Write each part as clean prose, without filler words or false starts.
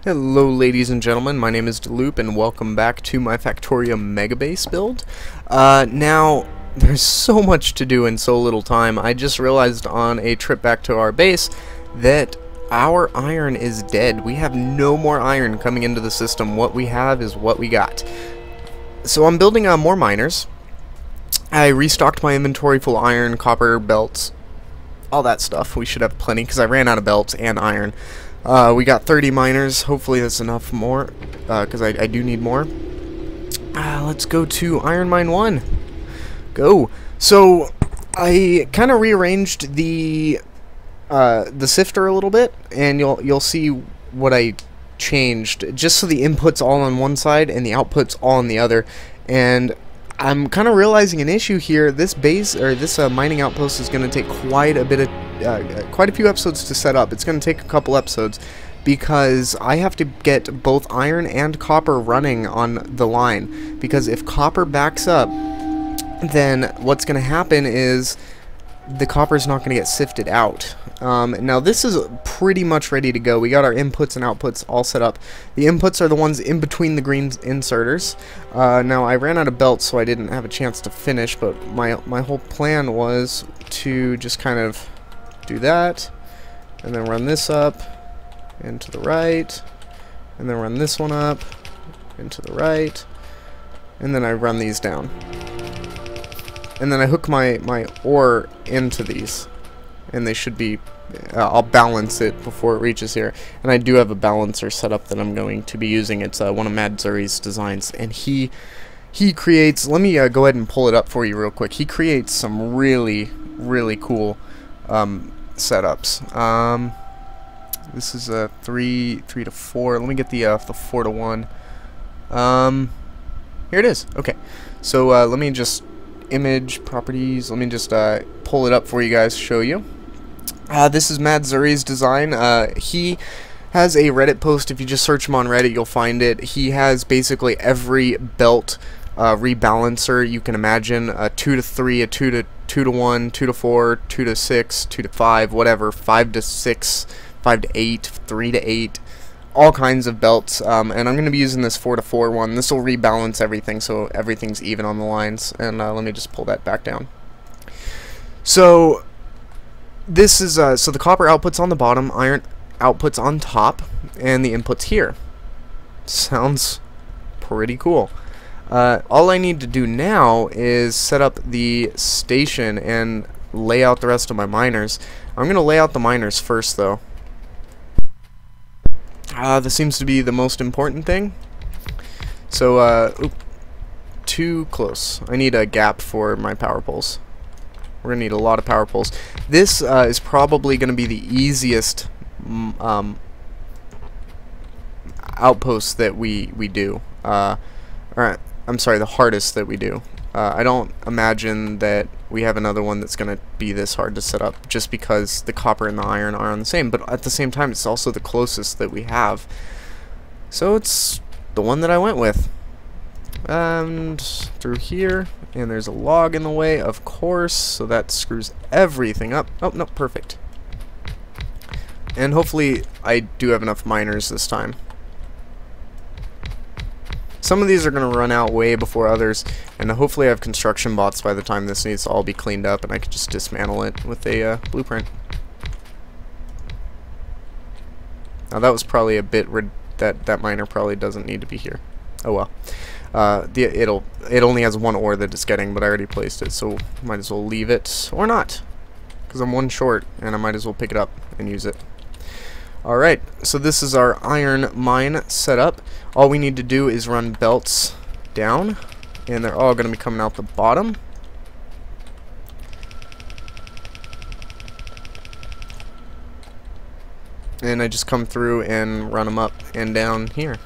Hello ladies and gentlemen, my name is Dylloop and welcome back to my Factorio Megabase build. Now, there's so much to do in so little time. I just realized on a trip back to our base that our iron is dead. We have no more iron coming into the system. What we have is what we got. So I'm building more miners. I restocked my inventory full of iron, copper, belts, all that stuff. We should have plenty because I ran out of belts and iron. We got 30 miners. Hopefully that's enough more, because I do need more. Let's go to Iron Mine 1. Go. So I kind of rearranged the sifter a little bit, and you'll see what I changed, just so the input's all on one side and the output's all on the other. And I'm kind of realizing an issue here. This base, or this mining outpost, is going to take quite a few episodes to set up. It's going to take a couple episodes because I have to get both iron and copper running on the line. Because if copper backs up, then what's going to happen is the copper is not going to get sifted out. Now this is pretty much ready to go. We got our inputs and outputs all set up. The inputs are the ones in between the green inserters. Now I ran out of belts, so I didn't have a chance to finish, but my whole plan was to just kind of do that, and then run this up and to the right, and then run this one up and to the right, and then I run these down. And then I hook my ore into these, and they should be, I'll balance it before it reaches here. And I do have a balancer set up that I'm going to be using. It's one of Mad Zuri's designs, and he creates, let me go ahead and pull it up for you real quick. He creates some really cool setups. This is a 3 to 4. Let me get the 4 to 1. Here it is. Okay, so let me just image properties. Let me just pull it up for you guys, show you. This is Mad Zuri's design. He has a Reddit post. If you just search him on Reddit, you'll find it. He has basically every belt rebalancer you can imagine: a 2 to 3, a 2 to 1, 2 to 4, 2 to 6, 2 to 5, whatever, 5 to 6, 5 to 8, 3 to 8. All kinds of belts, and I'm going to be using this 4 to 4 one. This will rebalance everything so everything's even on the lines. And let me just pull that back down. So this is so the copper output's on the bottom, iron output's on top, and the input's here. Sounds pretty cool. All I need to do now is set up the station and lay out the rest of my miners. I'm going to lay out the miners first, though. This seems to be the most important thing. So, too close. I need a gap for my power poles. We're going to need a lot of power poles. This is probably going to be the easiest outpost that we do. Alright, I'm sorry, the hardest that we do. I don't imagine that we have another one that's going to be this hard to set up, just because the copper and the iron are on the same, but at the same time it's also the closest that we have. So it's the one that I went with. And through here, and there's a log in the way, of course, so that screws everything up. Oh, no, perfect. And hopefully I do have enough miners this time. Some of these are going to run out way before others, and hopefully I have construction bots by the time this needs to all be cleaned up, and I can just dismantle it with a blueprint. Now that was probably a bit that miner probably doesn't need to be here. Oh well. It only has one ore that it's getting, but I already placed it, so might as well leave it or not, because I'm one short, and I might as well pick it up and use it. Alright, so this is our iron mine setup. All we need to do is run belts down, and they're all going to be coming out the bottom. And I just come through and run them up and down here.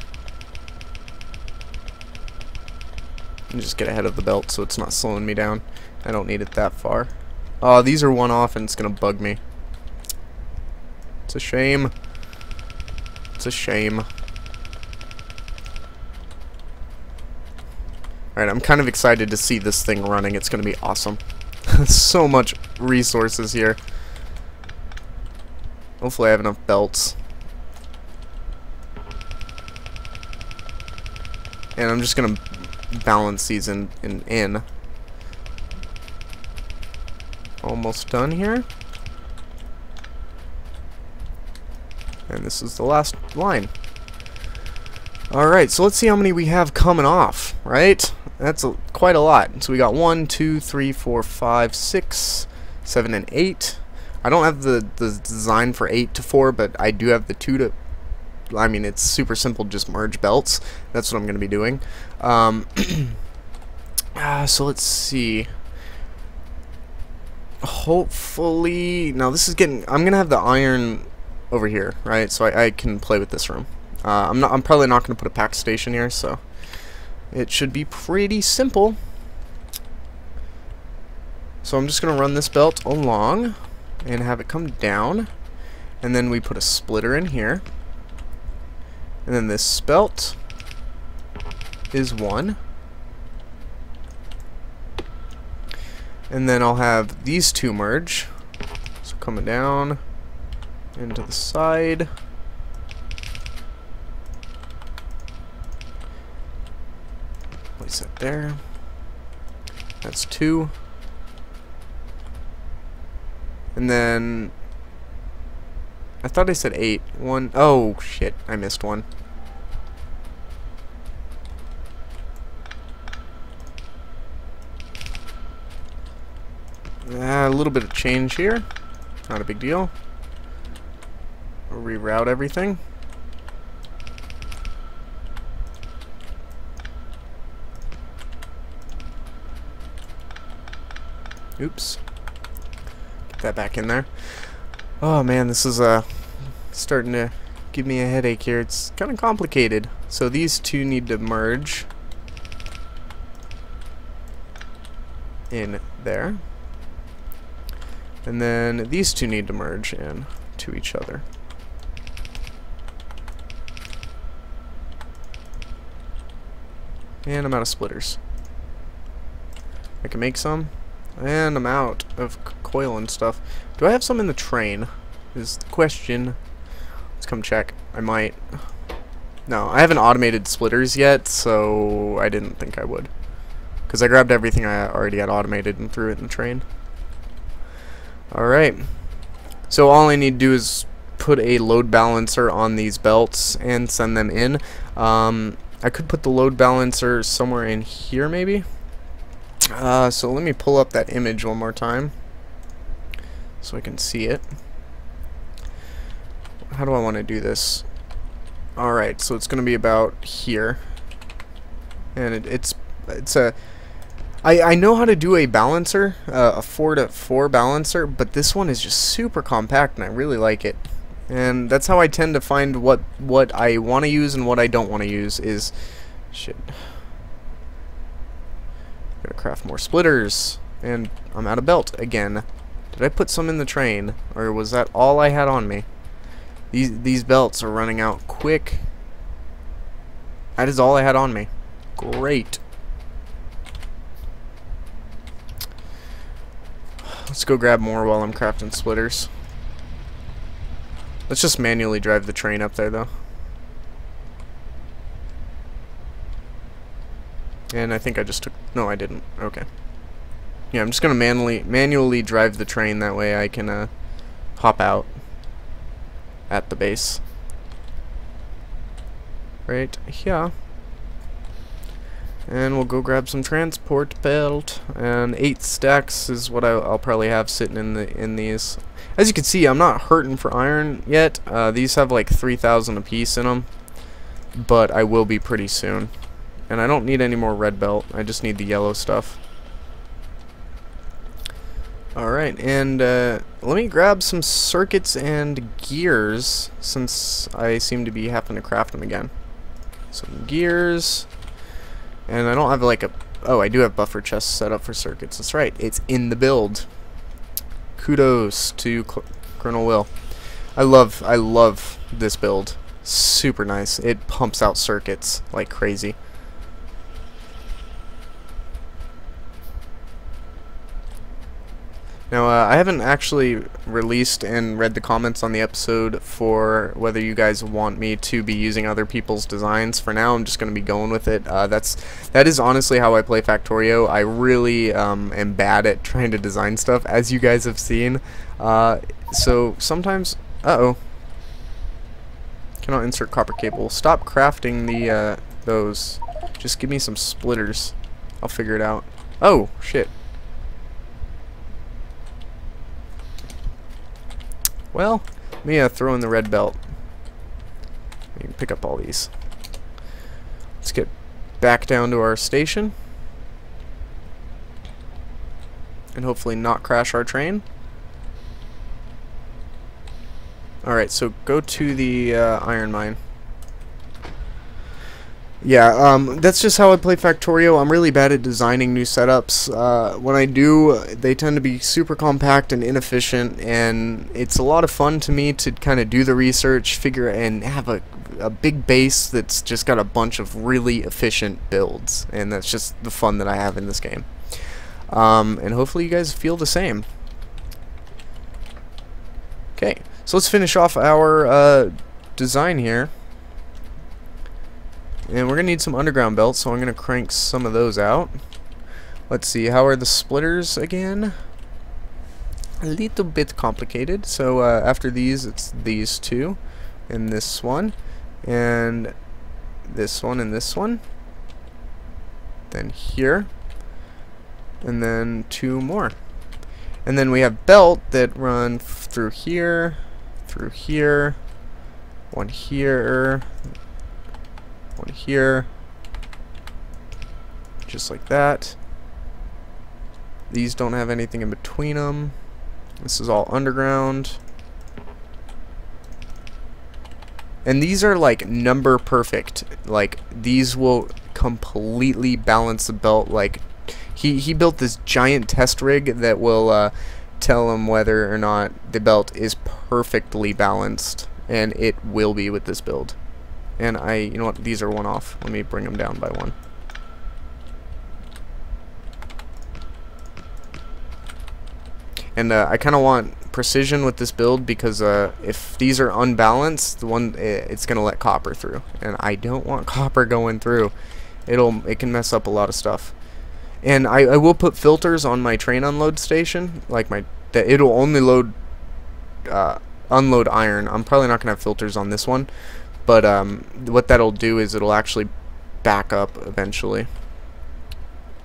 And just get ahead of the belt so it's not slowing me down. I don't need it that far. Oh, these are one off and it's going to bug me. It's a shame. It's a shame. Alright, I'm kind of excited to see this thing running. It's going to be awesome. So much resources here. Hopefully I have enough belts. and I'm just gonna balance these in. Almost done here. And this is the last line. Alright, so let's see how many we have coming off, right? That's quite a lot. So we got 1, 2, 3, 4, 5, 6, 7, and 8. I don't have the design for 8 to 4, but I do have the 2 to... I mean, it's super simple, just merge belts. That's what I'm going to be doing. So let's see. Hopefully... Now this is getting... I'm going to have the iron over here, right? So I can play with this room. I'm probably not going to put a pack station here, so it should be pretty simple. So I'm just going to run this belt along and have it come down, and then we put a splitter in here, and then this belt is 1, and then I'll have these 2 merge, so coming down into the side. Place that there. That's 2. And then I thought I said 8. 1. Oh shit, I missed one. A little bit of change here. Not a big deal. We'll reroute everything. Oops. Get that back in there. Oh man, this is starting to give me a headache here. It's kind of complicated. So these 2 need to merge in there. And then these 2 need to merge in to each other. And I'm out of splitters. I can make some. And I'm out of coil and stuff. Do I have some in the train? Is the question. Let's come check. I might. No, I haven't automated splitters yet, so I didn't think I would. Because I grabbed everything I already had automated and threw it in the train. Alright. So all I need to do is put a load balancer on these belts and send them in. I could put the load balancer somewhere in here maybe. So let me pull up that image one more time so I can see it. How do I want to do this? Alright, so it's going to be about here. And it's a... I know how to do a balancer, a 4-to-4 balancer, but this one is just super compact and I really like it. And that's how I tend to find what I want to use and what I don't want to use is... Shit. Gotta craft more splitters. And I'm out of belt again. Did I put some in the train? Or was that all I had on me? These belts are running out quick. That is all I had on me. Great. Let's go grab more while I'm crafting splitters. Let's just manually drive the train up there, though. And I think I just took... No, I didn't. Okay. Yeah, I'm just going to manually drive the train. That way I can hop out at the base. Right here. And we'll go grab some transport belt. And 8 stacks is what I'll probably have sitting in these. As you can see, I'm not hurting for iron yet. These have like 3,000 a piece in them. But I will be pretty soon. And I don't need any more red belt. I just need the yellow stuff. Alright, and let me grab some circuits and gears, since I seem to be having to craft them again. Some gears. And I don't have like a... Oh, I do have buffer chests set up for circuits. That's right. It's in the build. Kudos to Colonel Will. I love this build. Super nice. It pumps out circuits like crazy. Now, I haven't actually released and read the comments on the episode for whether you guys want me to be using other people's designs. For now, I'm just going to be going with it. That is honestly how I play Factorio. I really am bad at trying to design stuff, as you guys have seen. So sometimes... Uh-oh. Cannot insert copper cable. Stop crafting the those. Just give me some splitters. I'll figure it out. Oh, shit. Well, let me throw in the red belt. You can pick up all these. Let's get back down to our station. And hopefully not crash our train. Alright, so go to the iron mine. Yeah, that's just how I play Factorio. I'm really bad at designing new setups. When I do, they tend to be super compact and inefficient, and it's a lot of fun to me to kind of do the research, figure, and have a big base that's just got a bunch of really efficient builds, and that's just the fun that I have in this game. And hopefully you guys feel the same. Okay, so let's finish off our design here. And we're going to need some underground belts, so I'm going to crank some of those out. Let's see, how are the splitters again? A little bit complicated. So after these, it's these two, and this one, and this one, and this one. Then here, and then two more. And then we have belt that run through here, one here, one here, just like that. These don't have anything in between them. This is all underground. And these are like number perfect. Like these will completely balance the belt. Like he built this giant test rig that will tell him whether or not the belt is perfectly balanced, and it will be with this build. And you know what, these are one off. Let me bring them down by one. And I kind of want precision with this build because if these are unbalanced, it's gonna let copper through, and I don't want copper going through. It can mess up a lot of stuff. And I will put filters on my train unload station, like that it'll only unload iron. I'm probably not gonna have filters on this one. But what that'll do is it'll actually back up eventually.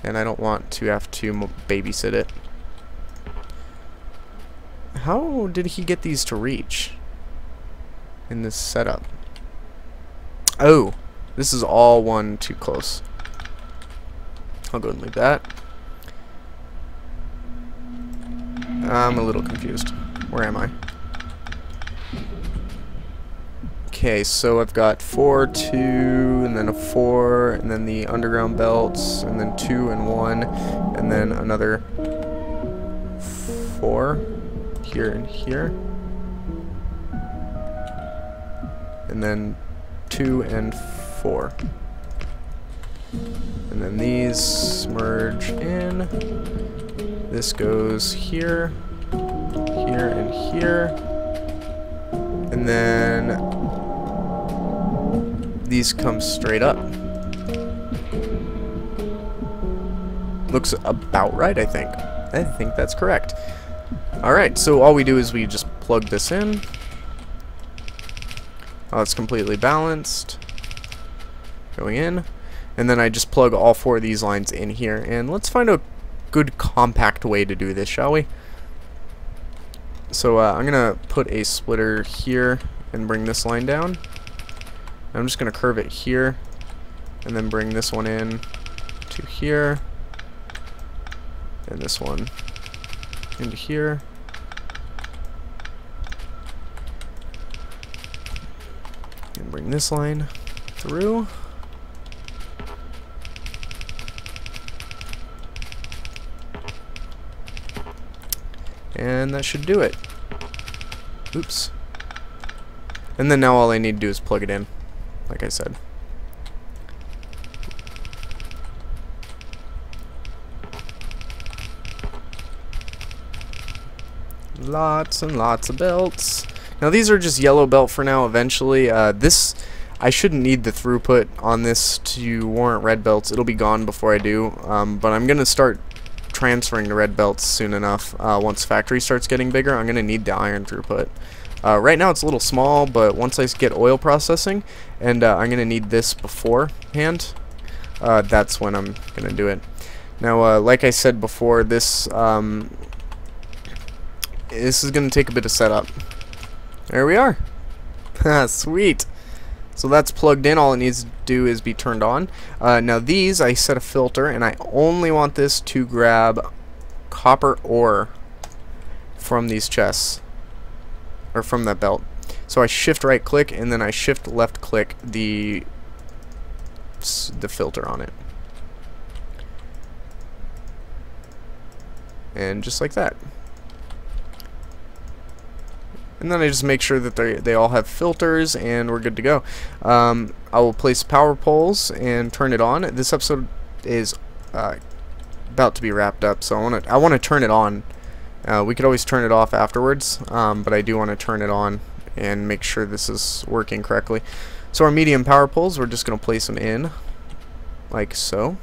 And I don't want to have to babysit it. How did he get these to reach in this setup? Oh, this is all one too close. I'll go and leave that. I'm a little confused. Where am I? Okay, so I've got 4, 2, and then a 4, and then the underground belts, and then 2 and 1, and then another 4 here and here, and then 2 and 4, and then these merge in. This goes here, here, and here, and then these come straight up. Looks about right, I think. I think that's correct. Alright, so all we do is we just plug this in. Oh, it's completely balanced. Going in. And then I just plug all 4 of these lines in here. And let's find a good compact way to do this, shall we? So I'm going to put a splitter here and bring this line down. I'm just going to curve it here and then bring this one in to here and this one into here. And bring this line through. And that should do it. Oops. And then now all I need to do is plug it in, like I said. lots and lots of belts. Now these are just yellow belt for now. Eventually, I shouldn't need the throughput on this to warrant red belts. It'll be gone before I do, but I'm gonna start transferring to red belts soon enough. Once factory starts getting bigger, I'm gonna need the iron throughput. Right now it's a little small, but once I get oil processing, and I'm gonna need this beforehand, that's when I'm gonna do it. Now, like I said before, this is gonna take a bit of setup. There we are. Sweet. So that's plugged in. All it needs to do is be turned on. Now these, I set a filter, and I only want this to grab copper ore from these chests, or from that belt. So I shift right click, and then I shift left click the filter on it. And just like that. And then I just make sure that they all have filters, and we're good to go. I will place power poles and turn it on. This episode is about to be wrapped up, so I want to turn it on. We could always turn it off afterwards, but I do want to turn it on and make sure this is working correctly. So our medium power poles, we're just going to place them in like so.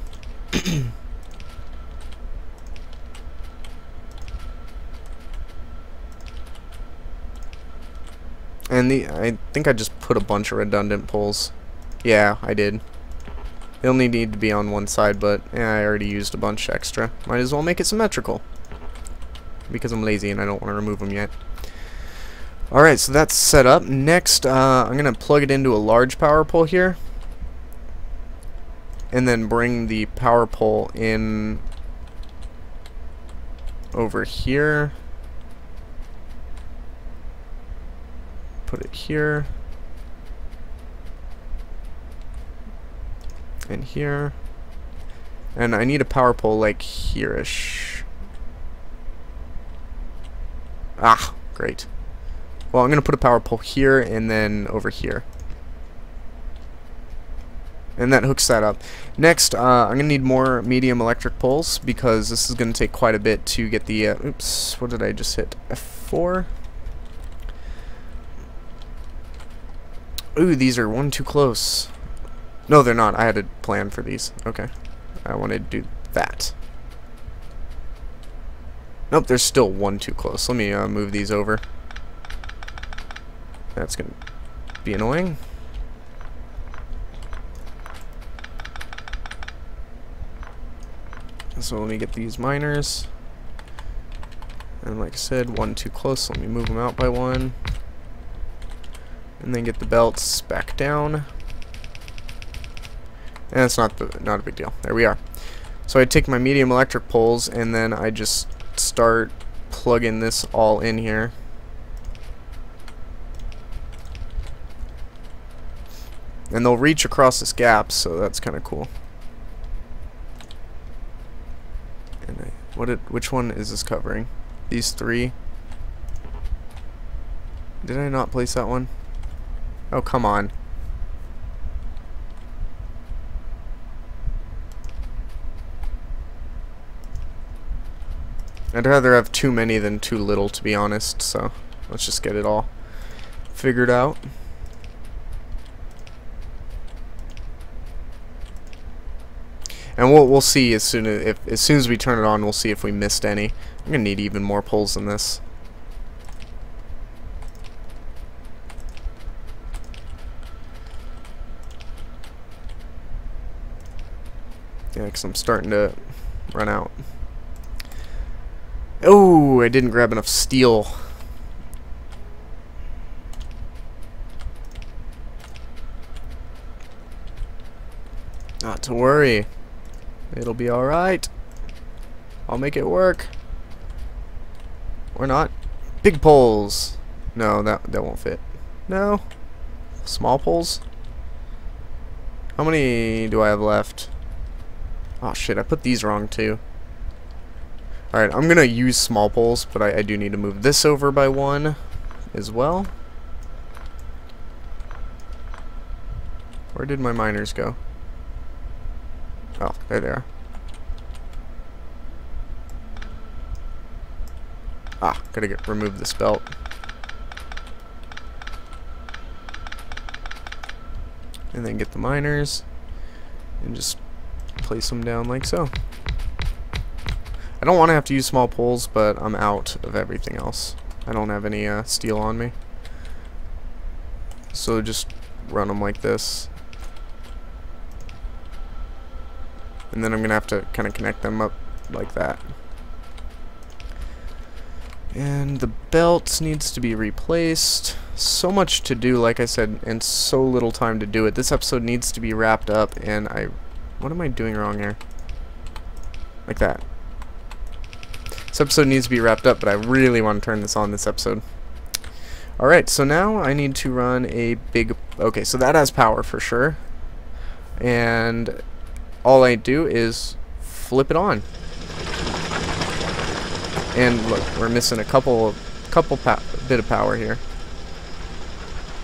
And I think I just put a bunch of redundant poles. Yeah, I did. They only need to be on one side, but I already used a bunch extra. Might as well make it symmetrical, because I'm lazy and I don't want to remove them yet. Alright, so that's set up. Next, I'm going to plug it into a large power pole here, and then bring the power pole in over here. Put it here and here, and I need a power pole like here-ish. Ah, great. Well, I'm gonna put a power pole here and then over here, and that hooks that up. Next, I'm gonna need more medium electric poles, because this is gonna take quite a bit to get the oops, what did I just hit? F4. Ooh, these are one too close. No, they're not. I had a plan for these. Okay. I wanted to do that. Nope, there's still one too close. Let me move these over. That's going to be annoying. So let me get these miners. And like I said, one too close. Let me move them out by one. And then get the belts back down. And it's not a big deal. There we are. So I take my medium electric poles, and then I just start plugging this all in here. And they'll reach across this gap, so that's kind of cool. And which one is this covering? These three. Did I not place that one? Oh, come on. I'd rather have too many than too little, to be honest, so let's just get it all figured out. And we'll see as soon as we turn it on, we'll see if we missed any. I'm gonna need even more poles than this. Yeah, because I'm starting to run out. Oh, I didn't grab enough steel. Not to worry. It'll be alright. I'll make it work. Or not. Big poles. No, that won't fit. No. Small poles. How many do I have left? Oh shit, I put these wrong too. Alright, I'm gonna use small poles, but I do need to move this over by one as well. Where did my miners go? Oh, there they are. Gotta remove this belt. And then get the miners and just place them down like so. I don't want to have to use small poles, but I'm out of everything else. I don't have any steel on me. So just run them like this. And then I'm going to have to kind of connect them up like that. And the belt needs to be replaced. So much to do, like I said, and so little time to do it. This episode needs to be wrapped up, and what am I doing wrong here? Like that. This episode needs to be wrapped up, but I really want to turn this on this episode. Alright, so now I need to run a big... Okay, so that has power for sure. And all I do is flip it on. And look, we're missing a couple bit of power here.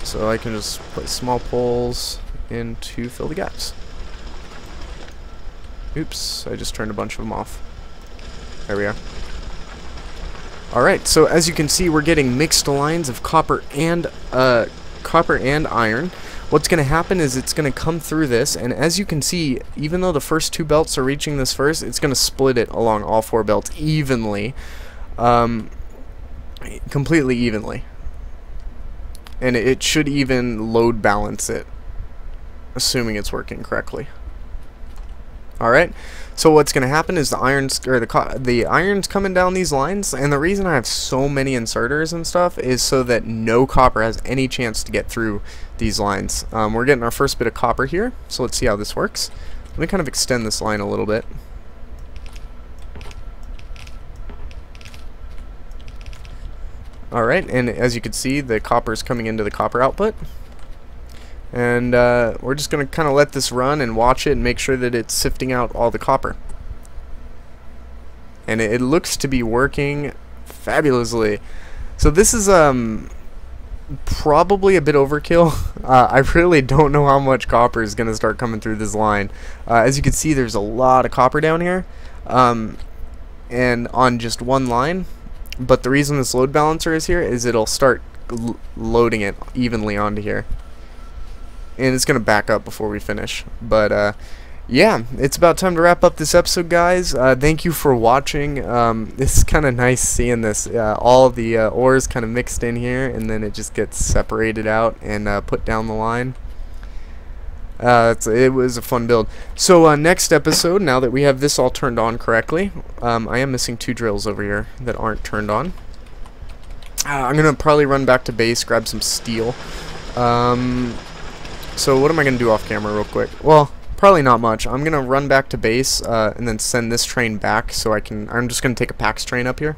So I can just place small poles in to fill the gaps. Oops, I just turned a bunch of them off. There we are. Alright, so as you can see, we're getting mixed lines of copper and iron. What's going to happen is it's going to come through this, and as you can see, even though the first two belts are reaching this first, it's going to split it along all four belts evenly. Completely evenly. And it should even load balance it, assuming it's working correctly. Alright, so what's going to happen is the iron's coming down these lines, and the reason I have so many inserters and stuff is so that no copper has any chance to get through these lines. We're getting our first bit of copper here, so let's see how this works. Let me kind of extend this line a little bit. Alright, and as you can see, the copper is coming into the copper output. And we're just going to kind of let this run and watch it and make sure that it's sifting out all the copper. And it looks to be working fabulously. So this is probably a bit overkill. I really don't know how much copper is going to start coming through this line. As you can see, there's a lot of copper down here. And on just one line. But the reason this load balancer is here is it'll start loading it evenly onto here. And it's going to back up before we finish. But, yeah, it's about time to wrap up this episode, guys. Thank you for watching. It's kind of nice seeing this. All the ores kind of mixed in here, and then it just gets separated out and put down the line. It was a fun build. So, next episode, now that we have this all turned on correctly, I am missing 2 drills over here that aren't turned on. I'm going to probably run back to base, grab some steel. So what am I going to do off camera real quick? Well, probably not much. I'm going to run back to base and then send this train back so I'm just going to take a PAX train up here.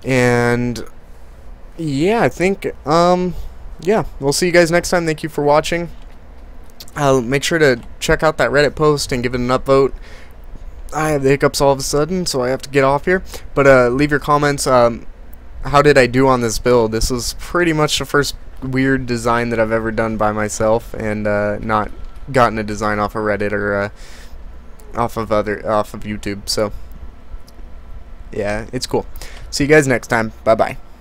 And yeah, I think, yeah, we'll see you guys next time. Thank you for watching. Make sure to check out that Reddit post and give it an upvote. I have the hiccups all of a sudden, so I have to get off here. But leave your comments. How did I do on this build? This was pretty much the first weird design that I've ever done by myself, and not gotten a design off of Reddit or off of YouTube. So yeah, it's cool. See you guys next time. Bye bye.